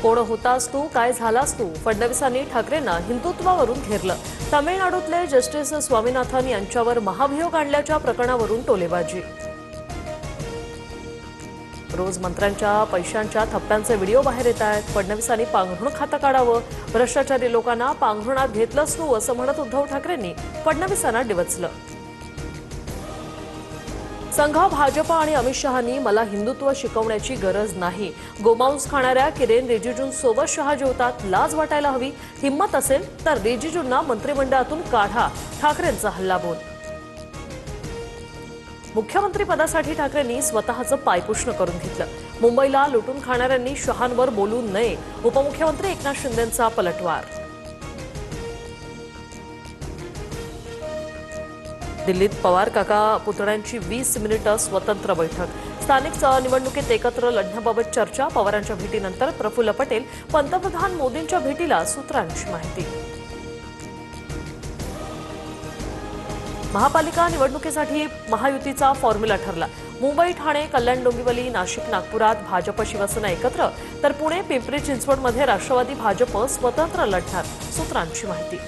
कोण होतास तू, काय झालास तू? फडणवीसांनी ठाकरेंना हिंदुत्वावरून घेरलं. तामिळनाडूतले जस्टिस स्वामीनाथन यांच्यावर महाभियोग आणल्याच्या प्रकरणावरून टोलेबाजी. रोज मंत्र्यांच्या पैशांच्या थप्प्यांचे व्हिडिओ बाहेर येत आहेत. फडणवीसांनी पांघरुण खातं काढावं. भ्रष्टाचारी लोकांना पांघरुणात घेतलंस तू, असं म्हणत उद्धव ठाकरेंनी फडणवीसांना डिवचलं. संघ भाजप आणि अमित शहांनी मला हिंदुत्व शिकवण्याची गरज नाही. गोमांस खाणाऱ्या किरेन रिजिजूंसोबत शहा जेवतात. लाज वाटायला हवी. हिंमत असेल तर रिजिजूंना मंत्रिमंडळातून काढा. ठाकरेंचा हल्लाबोल. मुख्यमंत्री पदासाठी ठाकरेंनी स्वतःचं पायपुष्ण करून घेतलं. मुंबईला लुटून खाणाऱ्यांनी शहांवर बोलू नये. उपमुख्यमंत्री एकनाथ शिंदेंचा पलटवार. दिल्लीत पवार काका पुतळ्यांची 20 मिनिटं स्वतंत्र बैठक. स्थानिक निवडणुकीत एकत्र लढण्याबाबत चर्चा. पवारांच्या भेटीनंतर प्रफुल्ल पटेल पंतप्रधान मोदींच्या भेटीला सूत्रांची माहिती. महापालिका निवडणुकीसाठी महायुतीचा फॉर्म्युला ठरला. मुंबई, ठाणे, कल्याण, डोंबिवली, नाशिक, नागपुरात भाजप शिवसेना एकत्र, तर पुणे, पिंपरी चिंचवडमध्ये राष्ट्रवादी भाजप स्वतंत्र लढणार. सूत्रांची माहिती.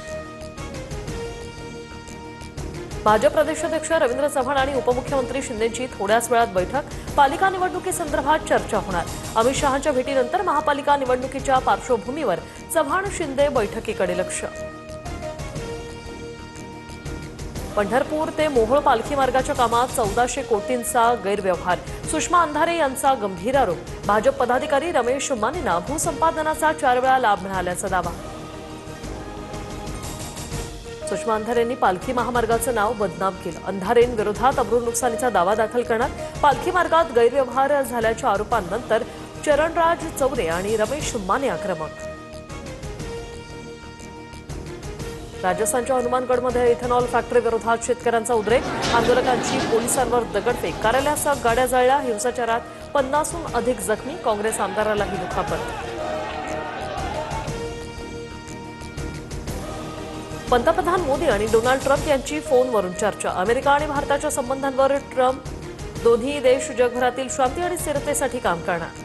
भाजप प्रदेशाध्यक्ष रवींद्र चव्हाण आणि उपमुख्यमंत्री शिंदेंची थोड्याच वेळात बैठक. पालिका निवडणुकीसंदर्भात चर्चा होणार. अमित शहांच्या भेटीनंतर महापालिका निवडणुकीच्या पार्श्वभूमीवर चव्हाण शिंदे बैठकीकडे लक्ष. पंढरपूर ते मोहोळ पालखी मार्गाच्या कामात 1400 कोटींचा गैरव्यवहार. सुषमा अंधारे यांचा गंभीर आरोप. भाजप पदाधिकारी रमेश मानेंना भूसंपादनाचा 4 वेळा लाभ मिळाल्याचा दावा. सुषमा अंधारेंनी पालखी महामार्गाचं नाव बदनाम केलं. अंधारेंविरोधात अब्रू नुकसानीचा दावा दाखल करणार. पालखी मार्गात गैरव्यवहार झाल्याच्या आरोपांनंतर चरणराज चौरे आणि रमेश माने आक्रमक. राजस्थानच्या हनुमानगडमध्ये इथेनॉल फॅक्टरी विरोधात शेतकऱ्यांचा उद्रेक. आंदोलकांची पोलिसांवर दगडफेक. कार्यालयासह गाड्या जळल्या. हिंसाचारात 50हून अधिक जखमी. काँग्रेस आमदारालाही दुखापत. पंतप्रधान मोदी आणि डोनाल्ड ट्रम्प यांची फोनवरून चर्चा. अमेरिका आणि भारताच्या संबंधांवर ट्रम्प दोन्ही देश जगभरातील शांती आणि स्थिरतेसाठी काम करणार.